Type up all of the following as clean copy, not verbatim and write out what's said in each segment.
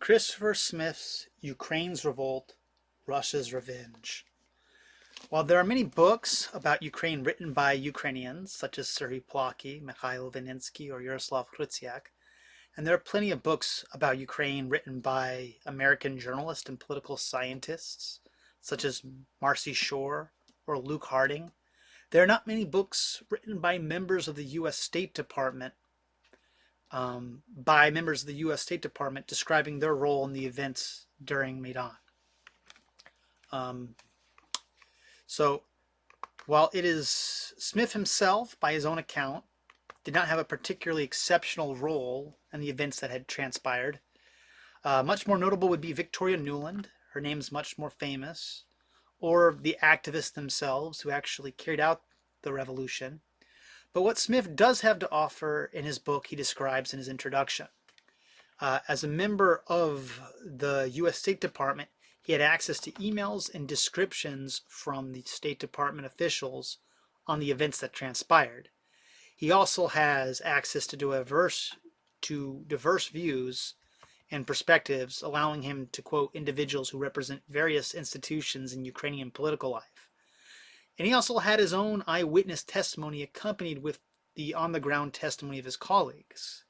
Christopher Smith's Ukraine's Revolt, Russia's Revenge. While there are many books about Ukraine written by Ukrainians, such as Serhiy Plokhy, Mikhail Vininsky, or Yaroslav Hrytsiak, and there are plenty of books about Ukraine written by American journalists and political scientists, such as Marcy Shore or Luke Harding, there are not many books written by members of the U.S. State Department describing their role in the events during Maidan. So while it is Smith himself, by his own account, did not have a particularly exceptional role in the events that had transpired, much more notable would be Victoria Nuland. Her name's much more famous, or the activists themselves who actually carried out the revolution. But what Smith does have to offer in his book, he describes in his introduction. As a member of the U.S. State Department, he had access to emails and descriptions from the State Department officials on the events that transpired. He also has access to diverse views and perspectives, allowing him to quote individuals who represent various institutions in Ukrainian political life. And he also had his own eyewitness testimony accompanied with the on-the-ground testimony of his colleagues.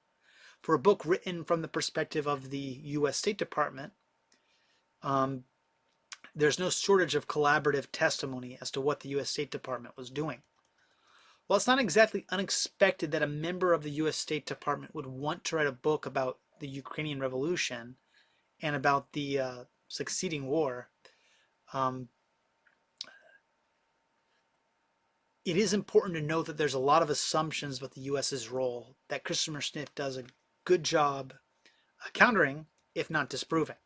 For a book written from the perspective of the U.S. State Department, there's no shortage of collaborative testimony as to what the U.S. State Department was doing. Well, it's not exactly unexpected that a member of the U.S. State Department would want to write a book about the Ukrainian Revolution and about the succeeding war. It is important to note that there's a lot of assumptions about the U.S.'s role that Christopher Smith does a good job countering, if not disproving.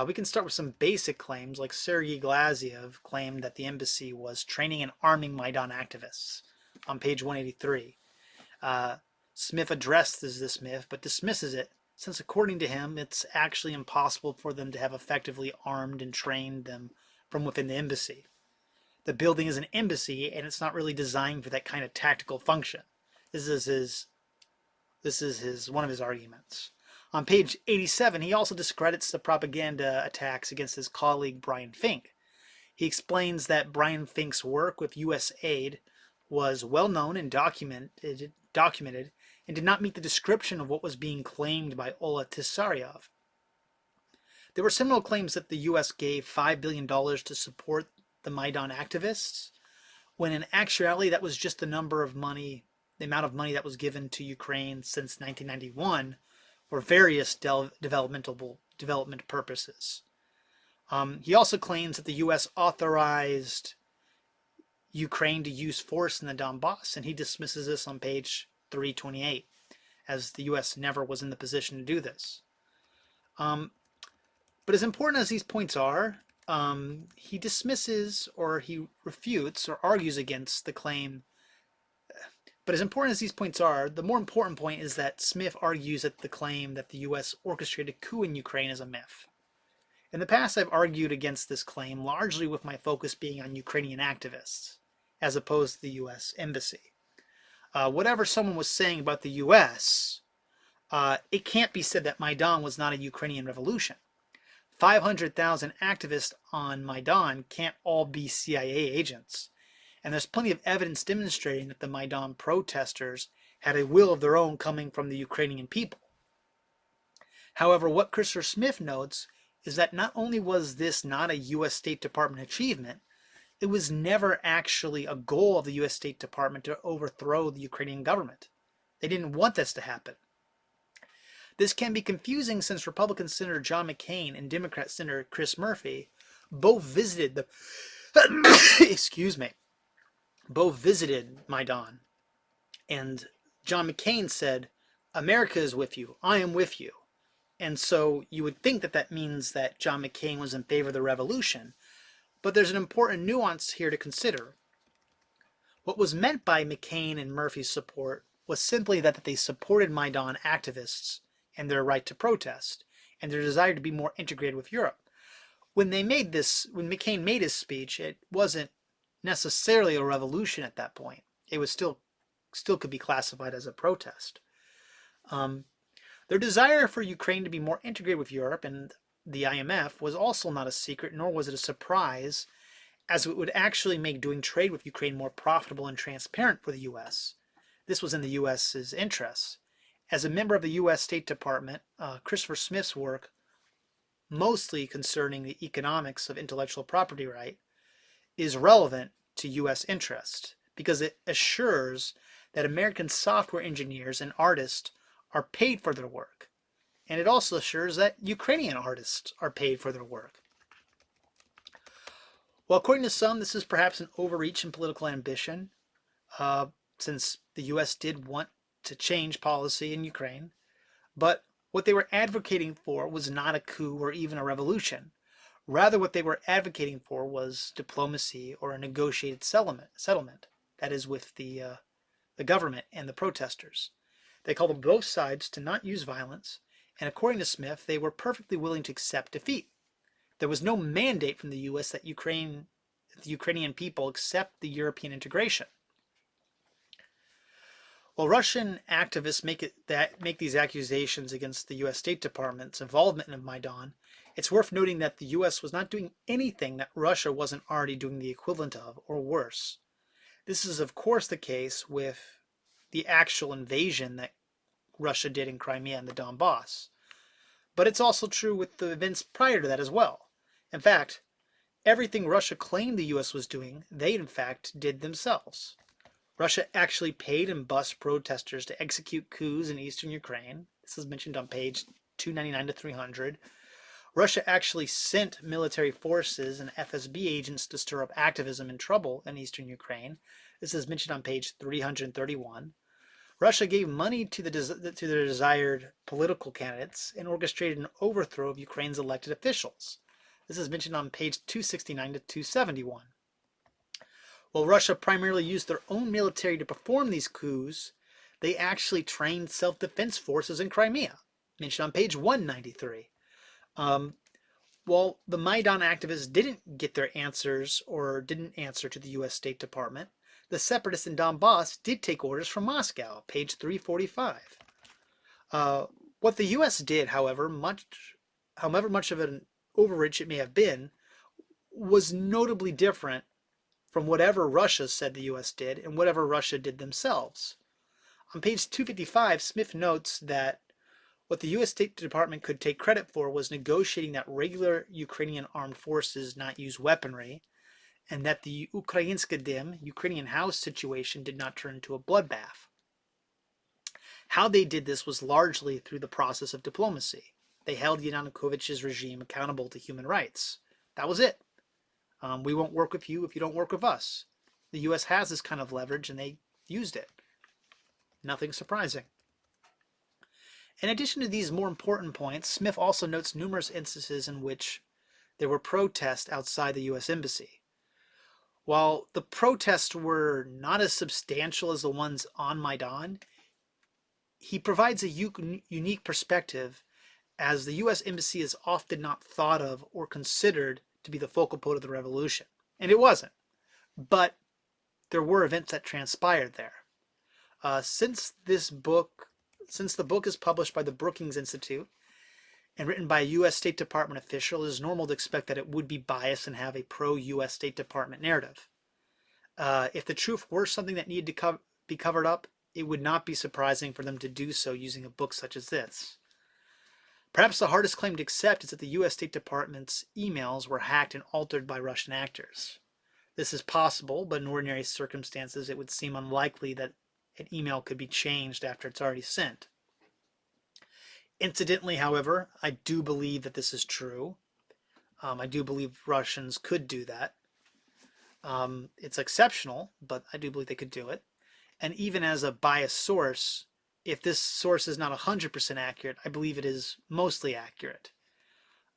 We can start with some basic claims, like Sergei Glaziev claimed that the embassy was training and arming Maidan activists on page 183. Smith addresses this myth, but dismisses it, since according to him, it's actually impossible for them to have effectively armed and trained them from within the embassy. The building is an embassy, and it's not really designed for that kind of tactical function. This is one of his arguments. On page 87, he also discredits the propaganda attacks against his colleague Brian Fink. He explains that Brian Fink's work with U.S. aid was well known and documented and did not meet the description of what was being claimed by Ola Tissariev. There were similar claims that the U.S. gave $5 billion to support the Maidan activists, when in actuality that was just the amount of money that was given to Ukraine since 1991 for various development purposes. He also claims that the U.S. authorized Ukraine to use force in the Donbass, and he dismisses this on page 328, as the U.S. never was in the position to do this. But as important as these points are, he dismisses or he refutes or argues against the claim. But as important as these points are, the more important point is that Smith argues that the claim that the U.S. orchestrated a coup in Ukraine is a myth. In the past, I've argued against this claim largely with my focus being on Ukrainian activists, as opposed to the U.S. embassy. Whatever someone was saying about the U.S., it can't be said that Maidan was not a Ukrainian revolution. 500,000 activists on Maidan can't all be CIA agents. And there's plenty of evidence demonstrating that the Maidan protesters had a will of their own coming from the Ukrainian people. However, what Christopher Smith notes is that not only was this not a U.S. State Department achievement, it was never actually a goal of the U.S. State Department to overthrow the Ukrainian government. They didn't want this to happen. This can be confusing since Republican Senator John McCain and Democrat Senator Chris Murphy both visited both visited Maidan. And John McCain said, "America is with you. I am with you." And so you would think that that means that John McCain was in favor of the revolution. But there's an important nuance here to consider. What was meant by McCain and Murphy's support was simply that they supported Maidan activists and their right to protest, and their desire to be more integrated with Europe. When McCain made his speech, it wasn't necessarily a revolution at that point. It was still could be classified as a protest. Their desire for Ukraine to be more integrated with Europe and the IMF was also not a secret, nor was it a surprise, as it would actually make doing trade with Ukraine more profitable and transparent for the U.S. This was in the U.S.'s interests. As a member of the U.S. State Department, Christopher Smith's work, mostly concerning the economics of intellectual property right, is relevant to U.S. interest because it assures that American software engineers and artists are paid for their work. And it also assures that Ukrainian artists are paid for their work. Well, according to some, this is perhaps an overreach in political ambition, since the U.S. did want to change policy in Ukraine. But what they were advocating for was not a coup or even a revolution. Rather, what they were advocating for was diplomacy or a negotiated settlement, that is, with the government and the protesters. They called on both sides to not use violence, and according to Smith, they were perfectly willing to accept defeat. There was no mandate from the U.S. that the Ukrainian people accept the European integration. While Russian activists make these accusations against the U.S. State Department's involvement in Maidan, it's worth noting that the U.S. was not doing anything that Russia wasn't already doing the equivalent of, or worse. This is, of course, the case with the actual invasion that Russia did in Crimea and the Donbass. But it's also true with the events prior to that as well. In fact, everything Russia claimed the U.S. was doing, they in fact did themselves. Russia actually paid and bused protesters to execute coups in eastern Ukraine. This is mentioned on page 299 to 300. Russia actually sent military forces and FSB agents to stir up activism and trouble in eastern Ukraine. This is mentioned on page 331. Russia gave money to their desired political candidates and orchestrated an overthrow of Ukraine's elected officials. This is mentioned on page 269 to 271. While Russia primarily used their own military to perform these coups, they actually trained self-defense forces in Crimea, mentioned on page 193. While the Maidan activists didn't get their answers or didn't answer to the U.S. State Department, the separatists in Donbass did take orders from Moscow, page 345. What the U.S. did, however much of an overreach it may have been, was notably different from whatever Russia said the U.S. did and whatever Russia did themselves. On page 255, Smith notes that what the U.S. State Department could take credit for was negotiating that regular Ukrainian armed forces not use weaponry, and that the Ukrainska Dym, Ukrainian house situation, did not turn into a bloodbath. How they did this was largely through the process of diplomacy. They held Yanukovych's regime accountable to human rights. That was it. We won't work with you if you don't work with us. The U.S. has this kind of leverage, and they used it. Nothing surprising. In addition to these more important points, Smith also notes numerous instances in which there were protests outside the U.S. Embassy. While the protests were not as substantial as the ones on Maidan, he provides a unique perspective, as the U.S. Embassy is often not thought of or considered to be the focal point of the revolution. And it wasn't. But there were events that transpired there. Since the book is published by the Brookings Institute and written by a U.S. State Department official, it is normal to expect that it would be biased and have a pro-U.S. State Department narrative. If the truth were something that needed to be covered up, it would not be surprising for them to do so using a book such as this. Perhaps the hardest claim to accept is that the U.S. State Department's emails were hacked and altered by Russian actors. This is possible, but in ordinary circumstances it would seem unlikely that an email could be changed after it's already sent. Incidentally, however, I do believe that this is true. I do believe Russians could do that. It's exceptional, but I do believe they could do it. And even as a biased source, if this source is not 100% accurate, I believe it is mostly accurate.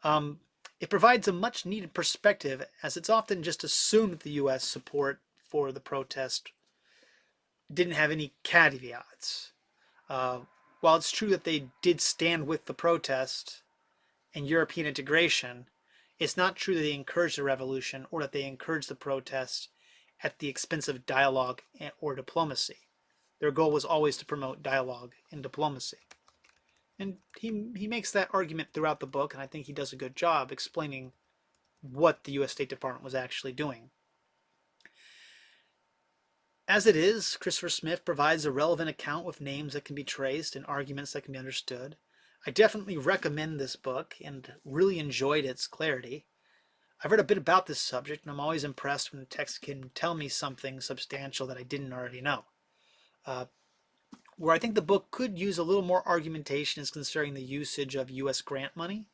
It provides a much needed perspective, as it's often just assumed that the U.S. support for the protest didn't have any caveats. While it's true that they did stand with the protest and European integration, it's not true that they encouraged the revolution or that they encouraged the protest at the expense of dialogue or diplomacy. Their goal was always to promote dialogue and diplomacy. And he makes that argument throughout the book, and I think he does a good job explaining what the U.S. State Department was actually doing. As it is, Christopher Smith provides a relevant account with names that can be traced and arguments that can be understood. I definitely recommend this book and really enjoyed its clarity. I've read a bit about this subject, and I'm always impressed when the text can tell me something substantial that I didn't already know. Uh, where I think the book could use a little more argumentation is concerning the usage of U.S. grant money.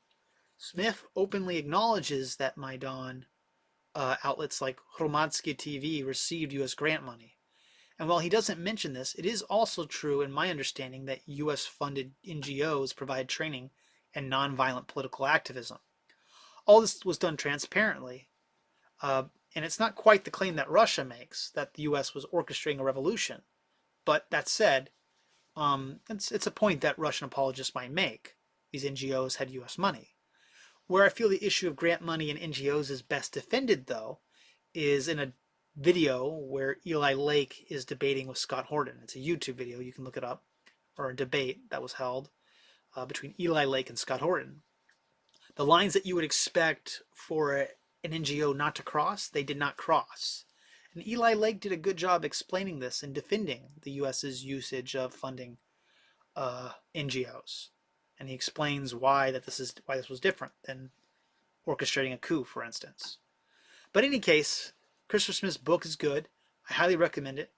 Smith openly acknowledges that Maidan outlets like Hromadske TV received U.S. grant money. And while he doesn't mention this, it is also true in my understanding that U.S.-funded NGOs provide training in nonviolent political activism. All this was done transparently, and it's not quite the claim that Russia makes, that the U.S. was orchestrating a revolution. But that said, it's a point that Russian apologists might make. These NGOs had U.S. money. Where I feel the issue of grant money and NGOs is best defended, though, is in a video where Eli Lake is debating with Scott Horton. It's a YouTube video, you can look it up, or a debate that was held between Eli Lake and Scott Horton. The lines that you would expect for an NGO not to cross, they did not cross. And Eli Lake did a good job explaining this and defending the U.S.'s usage of funding NGOs. And he explains why this was different than orchestrating a coup, for instance. But in any case, Christopher Smith's book is good. I highly recommend it.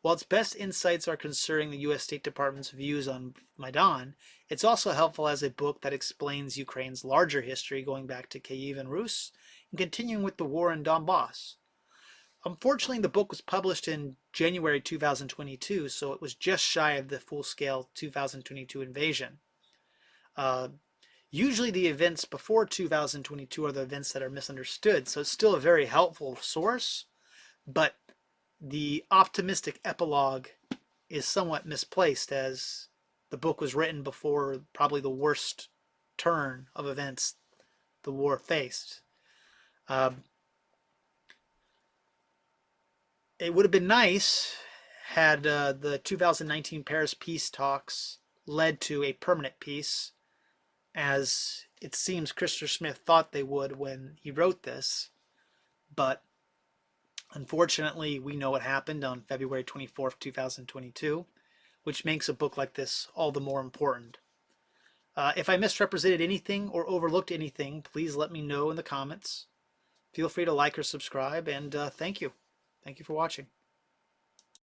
While its best insights are concerning the U.S. State Department's views on Maidan, it's also helpful as a book that explains Ukraine's larger history going back to Kiev and Rus and continuing with the war in Donbass. Unfortunately, the book was published in January 2022, so it was just shy of the full-scale 2022 invasion. Usually the events before 2022 are the events that are misunderstood, so it's still a very helpful source, but the optimistic epilogue is somewhat misplaced, as the book was written before probably the worst turn of events the war faced. It would have been nice had the 2019 Paris peace talks led to a permanent peace, as it seems Christopher Smith thought they would when he wrote this. But unfortunately, we know what happened on February 24th, 2022, which makes a book like this all the more important. If I misrepresented anything or overlooked anything, please let me know in the comments. Feel free to like or subscribe, and thank you. Thank you for watching.